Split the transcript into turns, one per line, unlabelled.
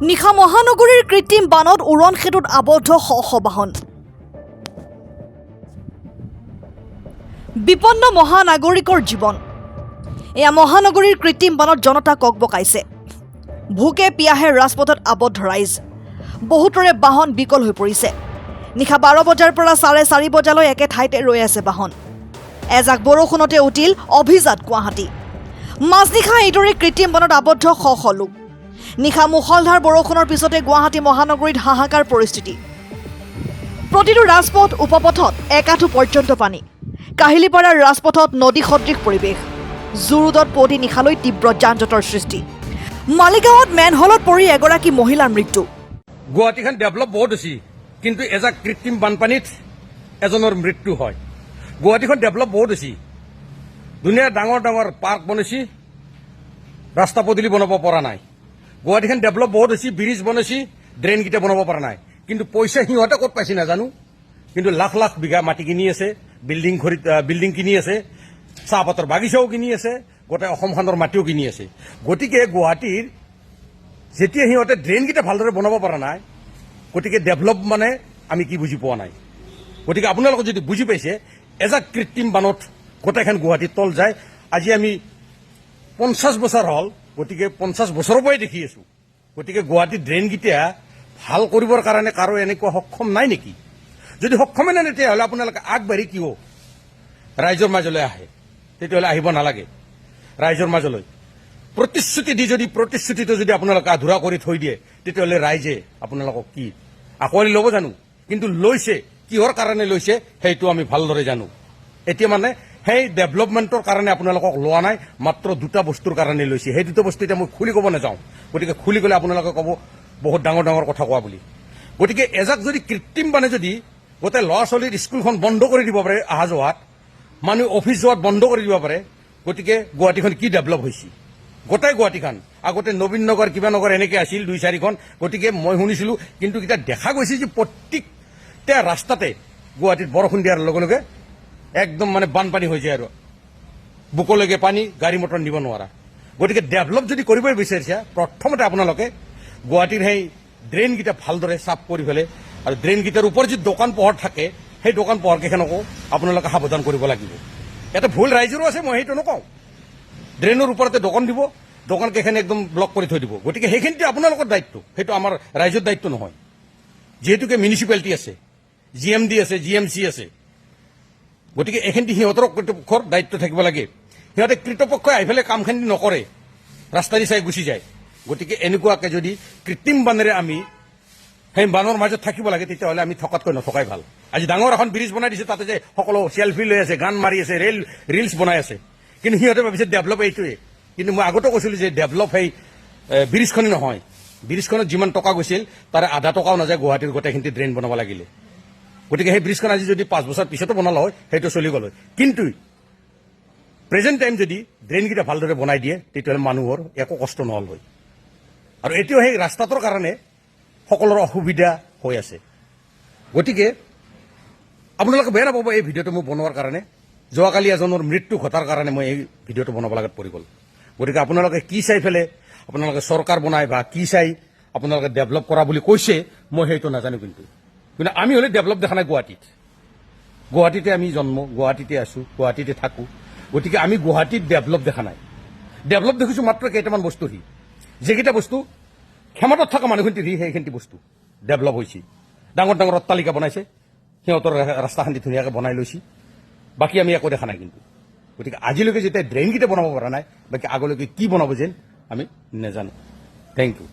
নিশা মহানগৰীৰ কৃত্ৰিম বানত উৰণ সেতুত আবদ্ধ শ বাহন। বিপন্ন মহানাগৰিকৰ জীৱন। এয়া মহানগৰীৰ কৃত্ৰিম বানত জনতা ককবকাইছে। ভোকে পিয়াহে ৰাজপথত আবদ্ধ ৰাইজ। বহুতৰে বাহন বিকল হৈ পৰিছে। নিশা 12 বজাৰ পৰা 4:30 বজালৈ একে ঠাইতে ৰৈ আছে বাহন। এজাক বৰষুণতে উঠিল অভিজাত গুৱাহাটী। মাজনিশা এইদৰে কৃত্ৰিম বানত আবদ্ধ শ লোক। নিশা মুখলধাৰ বৰষুণৰ পিছতে গুৱাহাটী মহানগৰীত হাহাকাৰ পৰিস্থিতি। প্ৰতিটো ৰাজপথ উপপথত একাঠু পৰ্যন্ত পানী। কাহিলীপাৰাৰ ৰাজপথত নদী সদৃশ পৰিৱেশ। জুৰুদত পুৱতি নিশালৈ তীব্ৰ যান-জঁটৰ সৃষ্টি। মালিগাঁৱত মেনহলত পৰি এগৰাকী মহিলাৰ মৃত্যু।
গুৱাহাটীখন ডেভেলপ বহুত হৈছে, কিন্তু এজাক কৃত্ৰিম বানপানীত এজনৰ মৃত্যু হয়। গুৱাহাটীখন ডেভেলপ বহুত হৈছে, ধুনীয়া ডাঙৰ ডাঙৰ পাৰ্ক বনাইছে, ৰাস্তা পদূলি বনাব পৰা নাই। গুৱাহাটীখন ডেভেলপ বহুত হৈছে, ব্ৰিজ বনাইছে, ড্ৰেইনকেইটা বনাব পৰা নাই। কিন্তু পইচা সিহঁতে ক'ত পাইছে নাজানো, কিন্তু লাখ লাখ বিঘা মাটি কিনি আছে, বিল্ডিং কিনি আছে, চাহপাতৰ বাগিচাও কিনি আছে, গোটেই অসমখনৰ মাটিও কিনি আছে। গতিকে গুৱাহাটীৰ যেতিয়া সিহঁতে ড্ৰেইনকেইটা ভালদৰে বনাব পৰা নাই, গতিকে ডেভেলপ মানে আমি কি বুজি পোৱা নাই। গতিকে আপোনালোকে যদি বুজি পাইছে, এজাক কৃত্ৰিম বানত গোটেইখন গুৱাহাটীত তল যায়। আজি আমি 50 বছৰ হ'ল, গতিকে 50 বছৰৰ পৰাই দেখি আছো। গতিকে গুৱাহাটীৰ ড্ৰেইনকেইটা ভাল কৰিবৰ কাৰণে কাৰো এনেকুৱা সক্ষম নাই নেকি? যদি সক্ষমে নাই, তেতিয়াহ'লে আপোনালোকে আগবাঢ়ি কিয় ৰাইজৰ মাজলৈ আহে? তেতিয়াহ'লে আহিব নালাগে ৰাইজৰ মাজলৈ। প্ৰতিশ্ৰুতি দি যদি প্ৰতিশ্ৰুতিটো যদি আপোনালোকে আধৰুৱা কৰি থৈ দিয়ে, তেতিয়াহ'লে ৰাইজে আপোনালোকক কি আঁকোৱালি ল'ব জানো? কিন্তু লৈছে, কিহৰ কাৰণে লৈছে সেইটো আমি ভালদৰে জানো। এতিয়া মানে সেই ডেভেলপমেণ্টৰ কাৰণে আপোনালোকক লোৱা নাই, মাত্ৰ দুটা বস্তুৰ কাৰণে লৈছে। সেই দুটা বস্তু এতিয়া মই খুলি ক'ব নাযাওঁ, গতিকে খুলি গ'লে আপোনালোকে ক'ব বহুত ডাঙৰ ডাঙৰ কথা কোৱা বুলি। গতিকে এজাক যদি কৃত্ৰিম বানে যদি গোটেই ল'ৰা ছোৱালীৰ স্কুলখন বন্ধ কৰি দিব পাৰে, অহা যোৱাত মানুহ অফিচ যোৱাত বন্ধ কৰি দিব পাৰে, গতিকে গুৱাহাটীখন কি ডেভেলপ হৈছে? গোটেই গুৱাহাটীখন আগতে নবীন নগৰ কিবা নগৰ এনেকৈ আছিল 2-4খন। গতিকে মই শুনিছিলোঁ, কিন্তু এতিয়া দেখা গৈছে যে প্ৰত্যেকটা ৰাস্তাতে গুৱাহাটীত বৰষুণ দিয়াৰ লগে লগে একদম মানে বানপানী হৈ যায় আৰু বুকলৈকে পানী, গাড়ী মটৰ নিব নোৱাৰা। গতিকে ডেভেলপ যদি কৰিবই বিচাৰিছে, প্ৰথমতে আপোনালোকে গুৱাহাটীৰ সেই ড্ৰেইনকেইটা ভালদৰে চাফ কৰি পেলাই, আৰু ড্ৰেইনকেইটাৰ ওপৰত যি দোকান পোহৰ থাকে, সেই দোকান পোহৰকেইখনকো আপোনালোকে সাৱধান কৰিব লাগিব। এটা ভুল ৰাইজৰো আছে, মই সেইটো নকওঁ। ড্ৰেইনৰ ওপৰতে দোকান দিব, দোকানকেইখন একদম ব্লক কৰি থৈ দিব। গতিকে সেইখিনিতে আপোনালোকৰ দায়িত্ব, সেইটো আমাৰ ৰাইজৰ দায়িত্ব নহয়। যিহেতুকে মিউনিচিপালিটি আছে, GMD আছে, GMC আছে, গতিকে এইখিনি সিহঁতৰ কৰ্তৃপক্ষৰ দায়িত্ব থাকিব লাগে। সিহঁতে কৃতপক্ষই আহি পেলাই কামখিনি নকৰে, ৰাস্তা দি চাই গুচি যায়। গতিকে এনেকুৱাকে যদি কৃত্ৰিম বানেৰে আমি সেই বানৰ মাজত থাকিব লাগে, তেতিয়াহ'লে আমি থকাতকৈ নথকাই ভাল। আজি ডাঙৰ এখন ব্ৰিজ বনাই দিছে, তাতে যে সকলো চেলফি লৈ আছে, গান মাৰি আছে, ৰিলছ বনাই আছে, কিন্তু সিহঁতে ভাবিছে ডেভেলপ এইটোৱে। কিন্তু মই আগতে কৈছিলোঁ যে ডেভেলপ সেই ব্ৰিজখনেই নহয়। ব্ৰিজখনত যিমান টকা গৈছিল তাৰে আধা টকাও নাযায় গুৱাহাটীৰ গোটেইখিনি ড্ৰেইন বনাব লাগিলে। গতিকে সেই ব্ৰিজখন আজি যদি 5 বছৰ পিছতো বনালে হয়, সেইটো চলি গ'ল হয়। কিন্তু প্ৰেজেণ্ট টাইম যদি ড্ৰেইনকেইটা ভালদৰে বনাই দিয়ে, তেতিয়াহ'লে মানুহৰ একো কষ্ট নহ'ল হয়। আৰু এতিয়াও সেই ৰাস্তাটোৰ কাৰণে সকলোৰে অসুবিধা হৈ আছে। গতিকে আপোনালোকে বেয়া নাপাব এই ভিডিঅ'টো মই বনোৱাৰ কাৰণে। যোৱাকালি এজনৰ মৃত্যু ঘটাৰ কাৰণে মই এই ভিডিঅ'টো বনাব লগাত পৰি গ'ল। গতিকে আপোনালোকে কি চাই পেলাই আপোনালোকে চৰকাৰ বনাই বা কি চাই আপোনালোকে ডেভেলপ কৰা বুলি কৈছে, মই সেইটো নাজানো। কিন্তু আমি হ'লে ডেভেলপ দেখা নাই গুৱাহাটীতে আমি জন্ম, গুৱাহাটীতে আছোঁ, গুৱাহাটীতে থাকোঁ। গতিকে আমি গুৱাহাটীত ডেভেলপ দেখা নাই। ডেভেলপ দেখিছোঁ মাত্ৰ কেইটামান বস্তু, যিকেইটা বস্তু ক্ষমতাত থকা মানুহখিনি সেইখিনি বস্তু ডেভেলপ হৈছে। ডাঙৰ ডাঙৰ অট্টালিকা বনাইছে, সিহঁতৰ ৰাস্তাখিনি ধুনীয়াকৈ বনাই লৈছে, বাকী আমি একো দেখা নাই। কিন্তু গতিকে আজিলৈকে যেতিয়া ড্ৰেইনকেইটা বনাব পৰা নাই, বাকী আগলৈকে কি বনাব যেন আমি নাজানো। Thank U.